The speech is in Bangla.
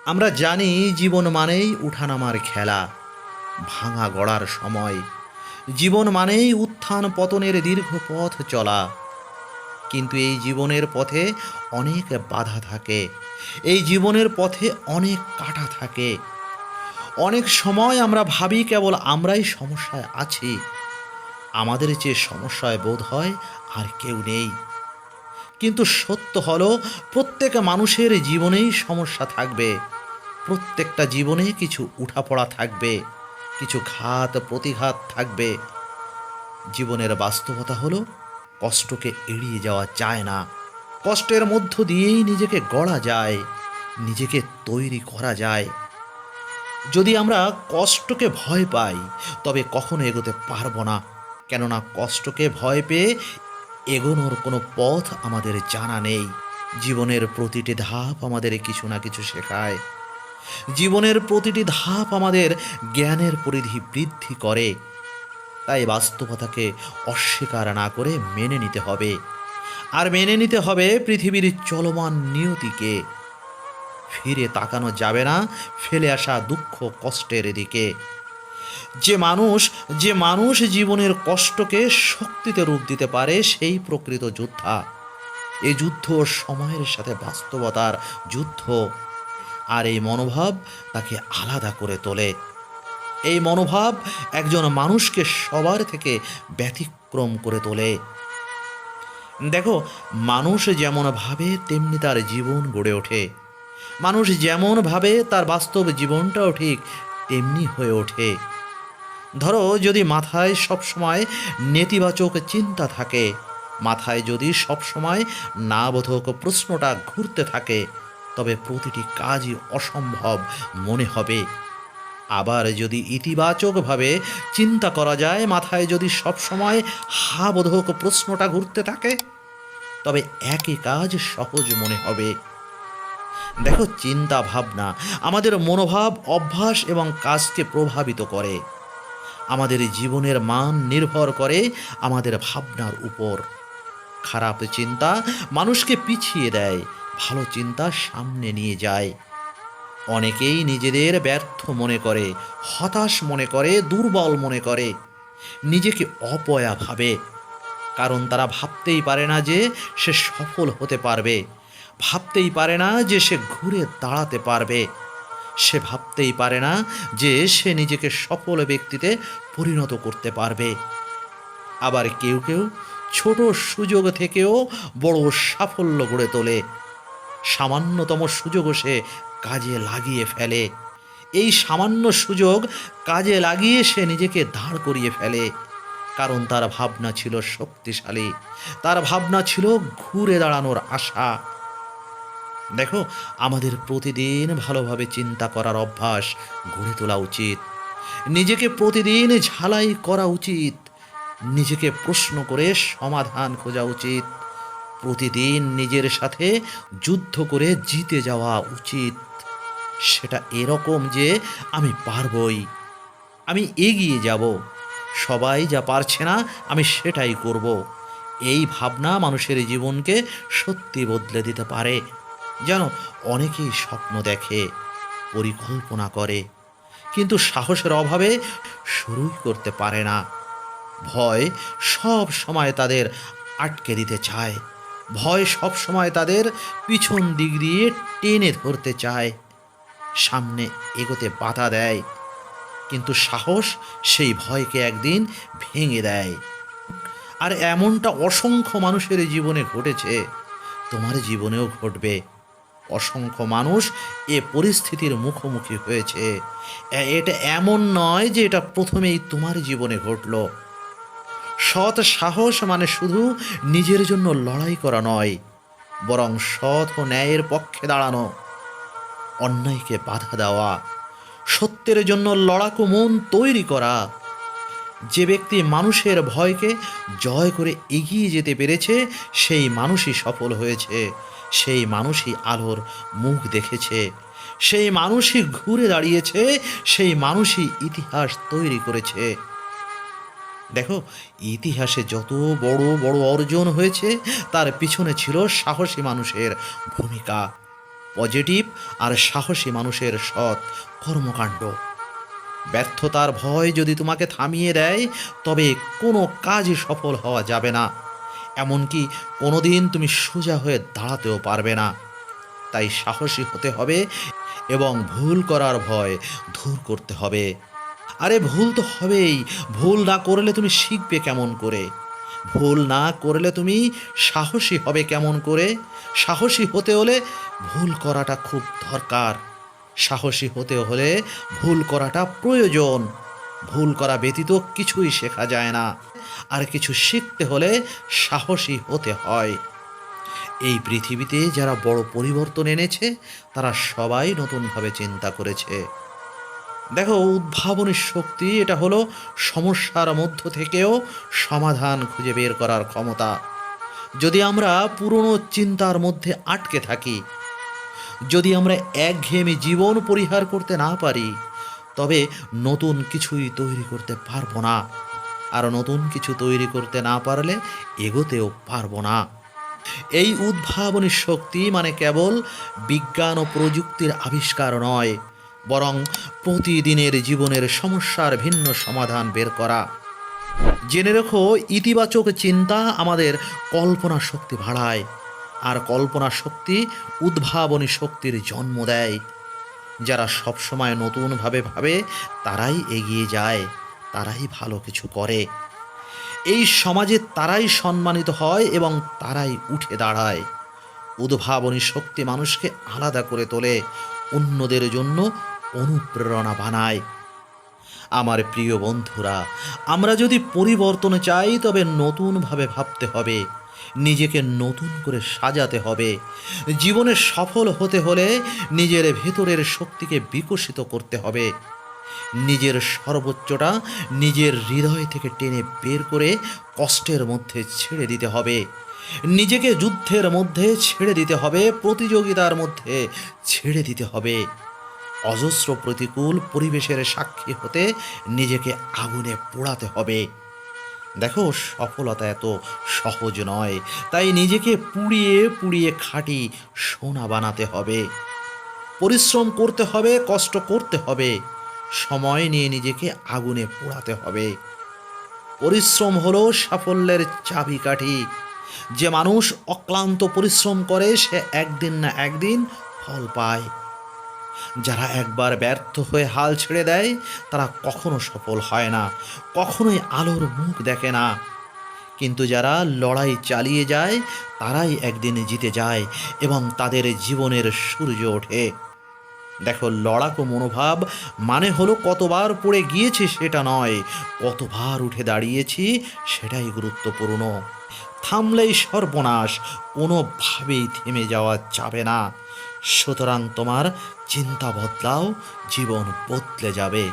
আমরা জানি জীবন মানেই উঠানামার খেলা, ভাঙা গড়ার সময়। জীবন মানেই উত্থান পতনের দীর্ঘ পথ চলা। কিন্তু এই জীবনের পথে অনেক বাধা থাকে, এই জীবনের পথে অনেক কাঁটা থাকে। অনেক সময় আমরা ভাবি কেবল আমরাই সমস্যায় আছি, আমাদের যে সমস্যায় বোধ হয় আর কেউ নেই। কিন্তু সত্য হলো, প্রত্যেক মানুষের জীবনেই সমস্যা থাকবে, প্রত্যেকটা জীবনে কিছু উঠাপড়া থাকবে, কিছু ঘাত প্রতিঘাত থাকবে। জীবনের বাস্তবতা হলো, কষ্টকে এড়িয়ে যাওয়া যায় না। কষ্টের মধ্য দিয়েই নিজেকে গড়া যায়, নিজেকে তৈরি করা যায়। যদি আমরা কষ্টকে ভয় পাই, তবে কখনো এগোতে পারবো না। কেননা কষ্টকে ভয় পেয়ে এগোনোর কোনো পথ আমাদের জানা নেই। জীবনের প্রতিটি ধাপ আমাদের কিছু না কিছু শেখায়। জীবনের প্রতিটি ধাপ আমাদের জ্ঞানের পরিধি বৃদ্ধি করে। তাই বাস্তবতাকে অস্বীকার না করে মেনে নিতে হবে। আর মেনে নিতে হবে পৃথিবীর চলমান নিয়তিকে। ফিরে তাকানো যাবে না ফেলে আসা দুঃখ কষ্টের দিকে। যে মানুষ জীবনের কষ্টকে শক্তিতে রূপ দিতে পারে, সেই প্রকৃত যোদ্ধা। এই যুদ্ধ সময়ের সাথে বাস্তবতার যুদ্ধ। আর এই মনোভাব তাকে আলাদা করে তোলে। এই মনোভাব একজন মানুষকে সবার থেকে ব্যতিক্রম করে তোলে। দেখো, মানুষ যেমন ভাবে তেমনি তার জীবন গড়ে ওঠে। মানুষ যেমন ভাবে তার বাস্তব জীবনটাও ঠিক তেমনি হয়ে ওঠে। ধরো, যদি মাথায় সবসময় নেতিবাচক চিন্তা থাকে, মাথায় যদি সবসময় না বোধক প্রশ্নটা ঘুরতে থাকে, তবে প্রতিটি কাজই অসম্ভব মনে হবে। আবার যদি ইতিবাচকভাবে চিন্তা করা যায়, মাথায় যদি সবসময় হা বোধক প্রশ্নটা ঘুরতে থাকে, তবে একই কাজ সহজ মনে হবে। দেখো, চিন্তা ভাবনা আমাদের মনোভাব, অভ্যাস এবং কাজকে প্রভাবিত করে। আমাদের জীবনের মান নির্ভর করে আমাদের ভাবনার উপর। খারাপ চিন্তা মানুষকে পিছিয়ে দেয়, ভালো চিন্তা সামনে নিয়ে যায়। অনেকেই নিজেদের ব্যর্থ মনে করে, হতাশ মনে করে, দুর্বল মনে করে, নিজেকে অপয়া ভাবে। কারণ তারা ভাবতেই পারে না যে সে সফল হতে পারবে, ভাবতেই পারে না যে সে ঘুরে দাঁড়াতে পারবে, সে ভাবতেই পারে না যে সে নিজেকে সফল ব্যক্তিতে পরিণত করতে পারবে। আবার কেউ কেউ ছোট সুযোগ থেকেও বড় সাফল্য গড়ে তোলে। সামান্যতম সুযোগও সে কাজে লাগিয়ে ফেলে। এই সামান্য সুযোগ কাজে লাগিয়ে সে নিজেকে দাঁড় করিয়ে ফেলে। কারণ তার ভাবনা ছিল শক্তিশালী, তার ভাবনা ছিল ঘুরে দাঁড়ানোর আশা। দেখো, আমাদের প্রতিদিন ভালোভাবে চিন্তা করার অভ্যাস গড়ে তোলা উচিত। নিজেকে প্রতিদিন ঝালাই করা উচিত। নিজেকে প্রশ্ন করে সমাধান খোঁজা উচিত। প্রতিদিন নিজের সাথে যুদ্ধ করে জিতে যাওয়া উচিত। সেটা এরকম যে আমি পারবই, আমি এগিয়ে যাব, সবাই যা পারছে না আমি সেটাই করব। এই ভাবনা মানুষের জীবনকে সত্যি বদলে দিতে পারে। যেন অনেকেই স্বপ্ন দেখে, পরিকল্পনা করে, কিন্তু সাহসের অভাবে শুরুই করতে পারে না। ভয় সব সময় তাদের আটকে দিতে চায়, ভয় সব সময় তাদের পিছন দিক দিয়ে টেনে ধরতে চায়, সামনে এগোতে বাধা দেয়। কিন্তু সাহস সেই ভয়কে একদিন ভেঙে দেয়। আর এমনটা অসংখ্য মানুষের জীবনে ঘটেছে, তোমার জীবনেও ঘটবে। অসংখ্য মানুষ এ পরিস্থিতির মুখোমুখি হয়েছে। এটা এমন নয় যে এটা প্রথমেই তোমার জীবনে ঘটলো। সৎ সাহস মানে শুধু নিজের জন্য লড়াই করা নয়, বরং সৎ ও ন্যায়ের পক্ষে দাঁড়ানো, অন্যায়কে বাধা দেওয়া, সত্যের জন্য লড়াকু মন তৈরি করা। যে ব্যক্তি মানুষের ভয়কে জয় করে এগিয়ে যেতে পেরেছে, সেই মানুষই সফল হয়েছে, সেই মানুষই আলোর মুখ দেখেছে, সেই মানুষই ঘুরে দাঁড়িয়েছে, সেই মানুষই ইতিহাস তৈরি করেছে। দেখো, ইতিহাসে যত বড় বড় অর্জন হয়েছে, তার পিছনে ছিল সাহসী মানুষের ভূমিকা। পজিটিভ আর সাহসী মানুষের সৎ কর্মকাণ্ড। ব্যর্থতার ভয় যদি তোমাকে থামিয়ে দেয়, তবে কোনো কাজই সফল হওয়া যাবে না, এমনকি কোনোদিন তুমি সোজা হয়ে দাঁড়াতেও পারবে না। তাই সাহসী হতে হবে এবং ভুল করার ভয় দূর করতে হবে। আরে ভুল তো হবেই, ভুল না করলে তুমি শিখবে কেমন করে? ভুল না করলে তুমি সাহসী হবে কেমন করে? সাহসী হতে হলে ভুল করাটা খুব দরকার। সাহসী হতে হলে ভুল করাটা প্রয়োজন। ভুল করা ব্যতীত কিছুই শেখা যায় না। আর কিছু শিখতে হলে সাহসী হতে হয়। এই পৃথিবীতে যারা বড় পরিবর্তন এনেছে, তারা সবাই নতুনভাবে চিন্তা করেছে। দেখো, উদ্ভাবনের শক্তি এটা হলো সমস্যার মধ্য থেকেও সমাধান খুঁজে বের করার ক্ষমতা। যদি আমরা পুরনো চিন্তার মধ্যে আটকে থাকি, যদি আমরা একঘেয়েমি জীবন পরিহার করতে না পারি, তবে নতুন কিছুই তৈরি করতে পারবো না। আর নতুন কিছু তৈরি করতে না পারলে এগোতেও পারবো না। এই উদ্ভাবনী শক্তি মানে কেবল বিজ্ঞান ও প্রযুক্তির আবিষ্কার নয়, বরং প্রতিদিনের জীবনের সমস্যার ভিন্ন সমাধান বের করা। জেনে রেখো, ইতিবাচক চিন্তা আমাদের কল্পনা শক্তি বাড়ায়, আর কল্পনা শক্তি উদ্ভাবনী শক্তির জন্ম দেয়। যারা সবসময় নতুনভাবে ভাবে, তারাই এগিয়ে যায়, তারাই ভালো কিছু করে। এই সমাজে তারাই সম্মানিত হয় এবং তারাই উঠে দাঁড়ায়। উদ্ভাবনী শক্তি মানুষকে আলাদা করে তোলে, অন্যদের জন্য অনুপ্রেরণা বানায়। আমার প্রিয় বন্ধুরা, আমরা যদি পরিবর্তন চাই, তবে নতুনভাবে ভাবতে হবে, নিজেকে নতুন করে সাজাতে হবে। জীবনে সফল হতে হলে নিজের ভেতরের শক্তিকে বিকশিত করতে হবে। নিজের সর্বোচ্চটা নিজের হৃদয় থেকে টেনে বের করে কষ্টের মধ্যে ছেড়ে দিতে হবে। নিজেকে যুদ্ধের মধ্যে ছেড়ে দিতে হবে, প্রতিযোগিতার মধ্যে ছেড়ে দিতে হবে। অজস্র প্রতিকূল পরিবেশের সাক্ষী হতে নিজেকে আগুনে পোড়াতে হবে। দেখো, সফলতা এত সহজ নয়, তাই নিজেকে পুড়িয়ে পুড়িয়ে খাঁটি সোনা বানাতে হবে। পরিশ্রম করতে হবে, কষ্ট করতে হবে, সময় নিয়ে নিজেকে আগুনে পোড়াতে হবে। পরিশ্রম হলো সাফল্যের চাবিকাঠি। যে মানুষ অক্লান্ত পরিশ্রম করে, সে একদিন না একদিন ফল পায়। যারা একবার ব্যর্থ হয়ে হাল ছেড়ে দেয়, তারা কখনো সফল হয় না, কখনোই আলোর মুখ দেখে না। কিন্তু যারা লড়াই চালিয়ে যায়, তারাই একদিন জিতে যায় এবং তাদের জীবনের সূর্য ওঠে। দেখো, লড়াকু মনোভাব মানে হলো কতবার পড়ে গিয়েছি সেটা নয়, কতবার উঠে দাঁড়িয়েছি সেটাই গুরুত্বপূর্ণ। থামলেই সর্বনাশ, কোনোভাবেই থেমে যাওয়া যাবে না। সুতরাং তোমার চিন্তা বদলাও, জীবন বদলে যাবে।